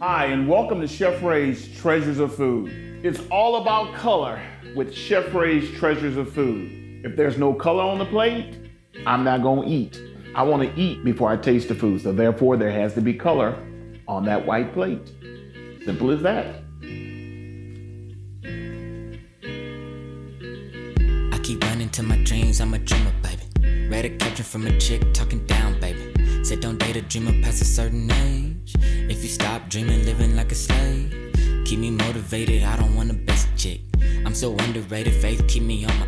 Hi, and welcome to Chef Ray's Treasures of Food. It's all about color with Chef Ray's Treasures of Food. If there's no color on the plate, I'm not gonna eat. I wanna eat before I taste the food, so therefore there has to be color on that white plate. Simple as that. I keep running to my dreams, I'm a dreamer, baby. Read a caption from a chick talking down, baby. Said don't date a dreamer past a certain age. If you stop dreaming, living like a slave. Keep me motivated, I don't want a best chick. I'm so underrated, faith keep me on my...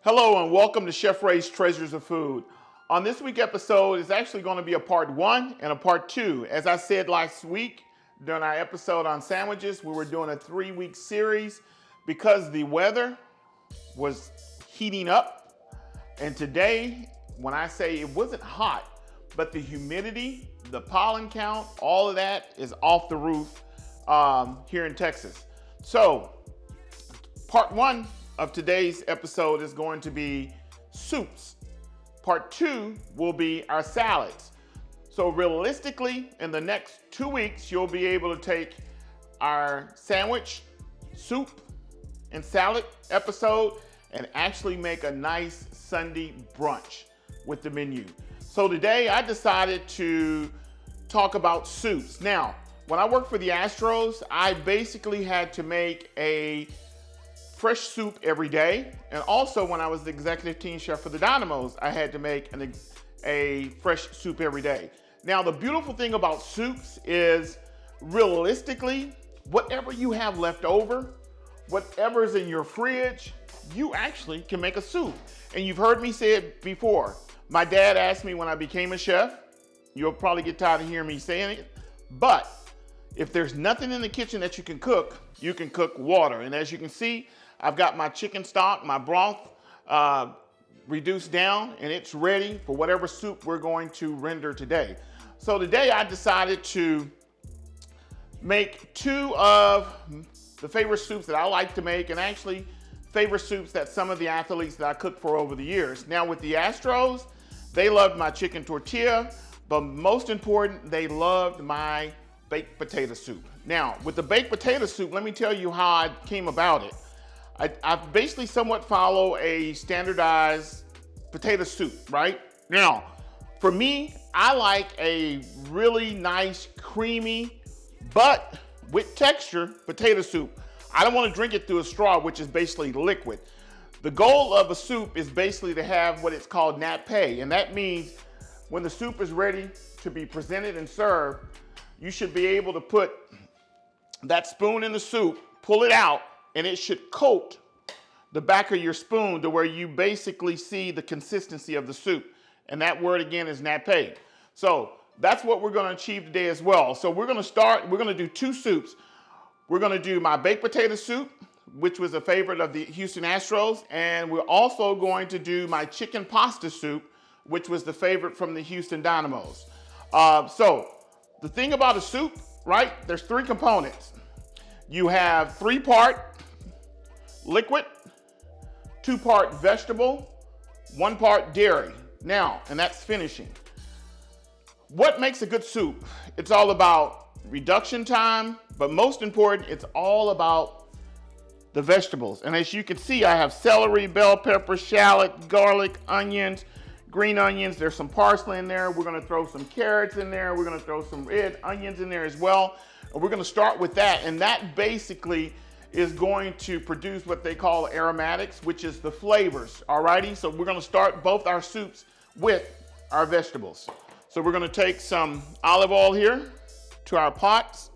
Hello and welcome to Chef Ray's Treasures of Food. On this week's episode is actually going to be a part 1 and a part 2. As I said last week during our episode on sandwiches, we were doing a 3-week series because the weather was heating up. And today, when I say it wasn't hot, but the humidity, the pollen count, all of that is off the roof here in Texas. So part 1 of today's episode is going to be soups. Part 2 will be our salads. So realistically, in the next 2 weeks, you'll be able to take our sandwich, soup, and salad episode and actually make a nice Sunday brunch with the menu. So today I decided to talk about soups. Now, when I worked for the Astros, I basically had to make a fresh soup every day. And also when I was the executive team chef for the Dynamos, I had to make a fresh soup every day. Now, the beautiful thing about soups is realistically, whatever you have left over, whatever's in your fridge, you actually can make a soup. And you've heard me say it before. My dad asked me when I became a chef, you'll probably get tired of hearing me saying it, but if there's nothing in the kitchen that you can cook water. And as you can see, I've got my chicken stock, my broth reduced down, and it's ready for whatever soup we're going to render today. So today I decided to make 2 of the favorite soups that I like to make, and actually favorite soups that some of the athletes that I cooked for over the years. Now with the Astros, they loved my chicken tortilla, but most important, they loved my baked potato soup. Now, with the baked potato soup, let me tell you how I came about it. I basically somewhat follow a standardized potato soup, right? Now, for me, I like a really nice, creamy, but with texture potato soup. I don't want to drink it through a straw, which is basically liquid. The goal of a soup is basically to have what it's called nappe, and that means when the soup is ready to be presented and served, you should be able to put that spoon in the soup, pull it out, and it should coat the back of your spoon to where you basically see the consistency of the soup. And that word again is nappe. So that's what we're going to achieve today as well. So we're going to do 2 soups. We're going to do my baked potato soup, which was a favorite of the Houston Astros, and we're also going to do my chicken pasta soup, which was the favorite from the Houston Dynamos. So the thing about a soup, right, there's 3 components. You have 3-part liquid, 2-part vegetable, 1 part dairy. Now, and that's finishing. What makes a good soup? It's all about reduction time, but most important, it's all about the vegetables. And as you can see, I have celery, bell pepper, shallot, garlic, onions, green onions. There's some parsley in there. We're going to throw some carrots in there. We're going to throw some red onions in there as well. And we're going to start with that. And that basically is going to produce what they call aromatics, which is the flavors. Alrighty, so we're going to start both our soups with our vegetables. So we're going to take some olive oil here to our pots.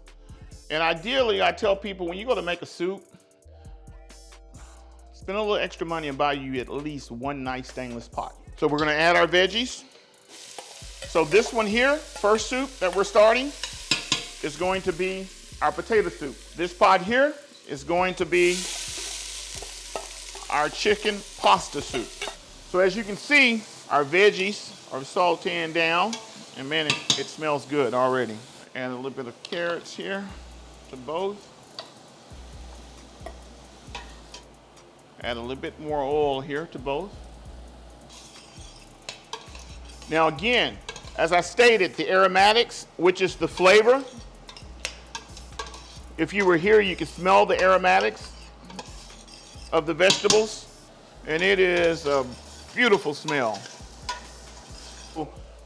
And ideally, I tell people when you go to make a soup, spend a little extra money and buy you at least 1 nice stainless pot. So we're going to add our veggies. So this one here, first soup that we're starting, is going to be our potato soup. This pot here is going to be our chicken pasta soup. So as you can see, our veggies are sauteing down, and man, it smells good already. Add a little bit of carrots here to both. Add a little bit more oil here to both. Now again, as I stated, the aromatics, which is the flavor, If you were here, you could smell the aromatics of the vegetables, and it is a beautiful smell.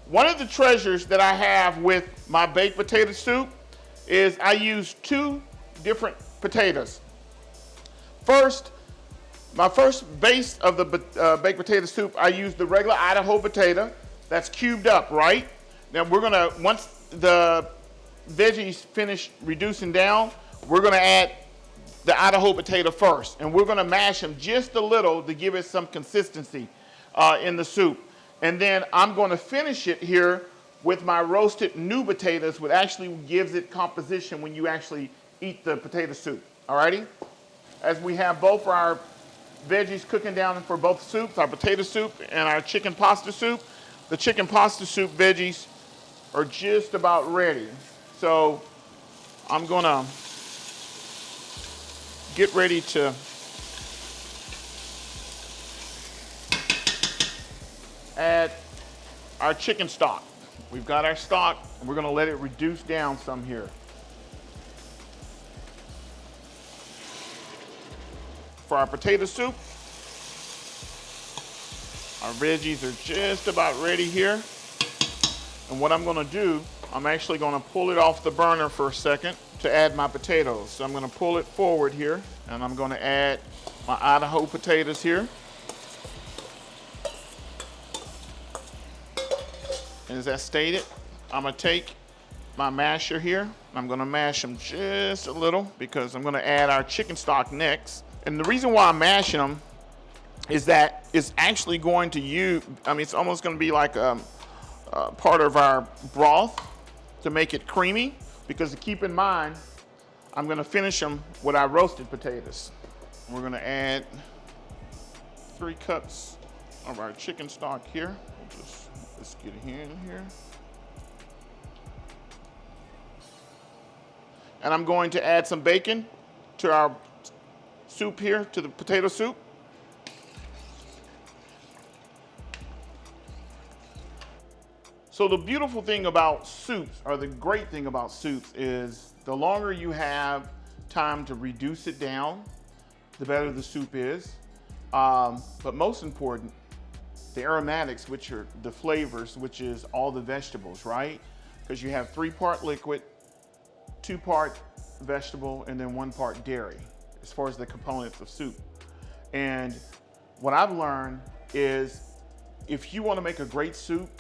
One of the treasures that I have with my baked potato soup is I use two different potatoes. First, my first base of the baked potato soup, I use the regular Idaho potato that's cubed up, right? Now we're gonna, once the veggies finish reducing down, we're gonna add the Idaho potato first, and we're gonna mash them just a little to give it some consistency in the soup. And then I'm gonna finish it here with my roasted new potatoes, which actually gives it composition when you actually eat the potato soup, alrighty? As we have both our veggies cooking down for both soups, our potato soup and our chicken pasta soup, the chicken pasta soup veggies are just about ready. So I'm gonna get ready to add our chicken stock. We've got our stock, and we're gonna let it reduce down some here. For our potato soup, our veggies are just about ready here. And what I'm gonna do, I'm actually gonna pull it off the burner for a second to add my potatoes. So I'm gonna pull it forward here, and I'm gonna add my Idaho potatoes here. And as I stated, I'm gonna take my masher here. I'm gonna mash them just a little because I'm gonna add our chicken stock next. And the reason why I'm mashing them is that it's actually going to use, it's almost gonna be like part of our broth to make it creamy, because keep in mind, I'm gonna finish them with our roasted potatoes. We're gonna add 3 cups of our chicken stock here. Let's get it in here. And I'm going to add some bacon to our soup here, to the potato soup. So the beautiful thing about soups, or the great thing about soups, is the longer you have time to reduce it down, the better the soup is. But most important, the aromatics, which are the flavors, which is all the vegetables, right? Because you have 3-part liquid, 2-part vegetable, and then 1 part dairy, as far as the components of soup. And what I've learned is, if you want to make a great soup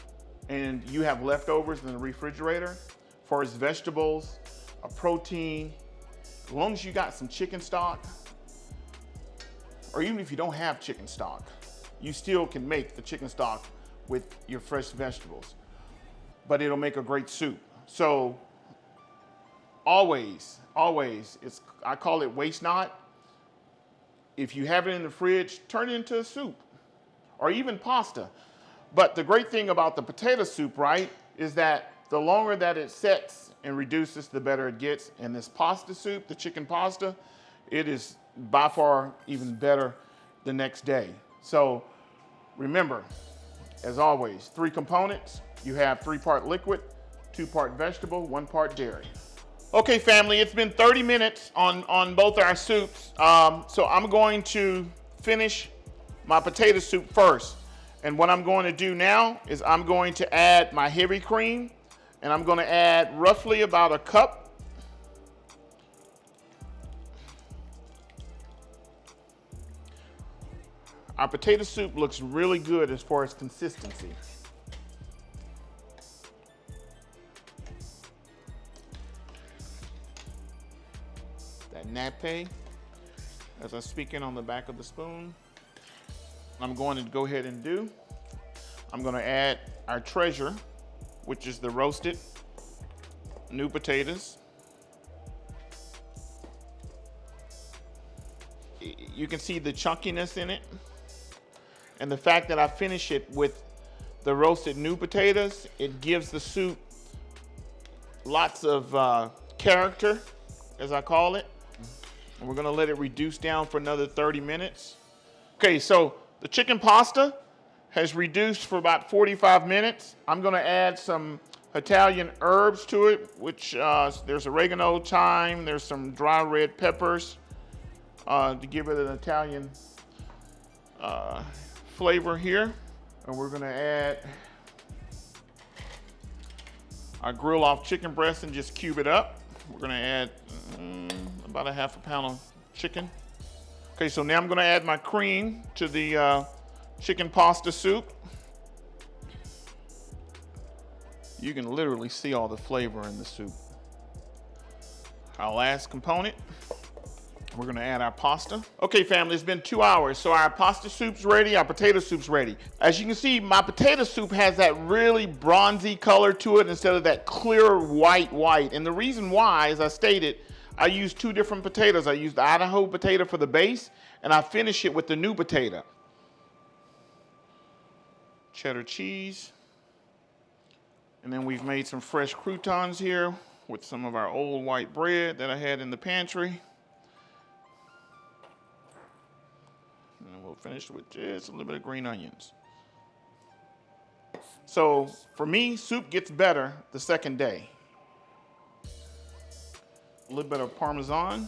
and you have leftovers in the refrigerator, as far as vegetables, a protein, as long as you got some chicken stock, or even if you don't have chicken stock, you still can make the chicken stock with your fresh vegetables, but it'll make a great soup. So always, I call it waste not. If you have it in the fridge, turn it into a soup or even pasta. But the great thing about the potato soup, right, is that the longer that it sets and reduces, the better it gets. And this pasta soup, the chicken pasta, it is by far even better the next day. So remember, as always, 3 components. You have 3-part liquid, 2-part vegetable, 1 part dairy. Okay, family, it's been 30 minutes on both our soups. So I'm going to finish my potato soup first. And what I'm going to do now is I'm going to add my heavy cream, and I'm going to add roughly about a cup. Our potato soup looks really good as far as consistency. That nappe, as I'm speaking on the back of the spoon, I'm going to go ahead and do. I'm going to add our treasure, which is the roasted new potatoes. You can see the chunkiness in it. And the fact that I finish it with the roasted new potatoes, it gives the soup lots of character, as I call it. And we're gonna let it reduce down for another 30 minutes. Okay, so the chicken pasta has reduced for about 45 minutes. I'm gonna add some Italian herbs to it, which there's oregano, thyme, there's some dry red peppers to give it an Italian flavor here. And we're gonna add our grill off chicken breast and just cube it up. We're gonna add about a half a pound of chicken. Okay, so now I'm gonna add my cream to the chicken pasta soup. You can literally see all the flavor in the soup. Our last component, we're gonna add our pasta. Okay, family, it's been 2 hours, so our pasta soup's ready, our potato soup's ready. As you can see, my potato soup has that really bronzy color to it instead of that clear white. And the reason why, as I stated, I use 2 different potatoes. I use the Idaho potato for the base, and I finish it with the new potato. Cheddar cheese. And then we've made some fresh croutons here with some of our old white bread that I had in the pantry. And we'll finish with just a little bit of green onions. So for me, soup gets better the second day. A little bit of Parmesan.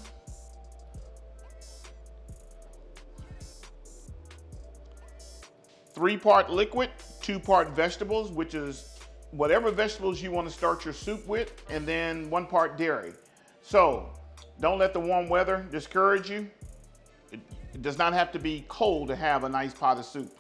Three-part liquid, 2-part vegetables, which is whatever vegetables you want to start your soup with, and then 1 part dairy. So don't let the warm weather discourage you. It does not have to be cold to have a nice pot of soup.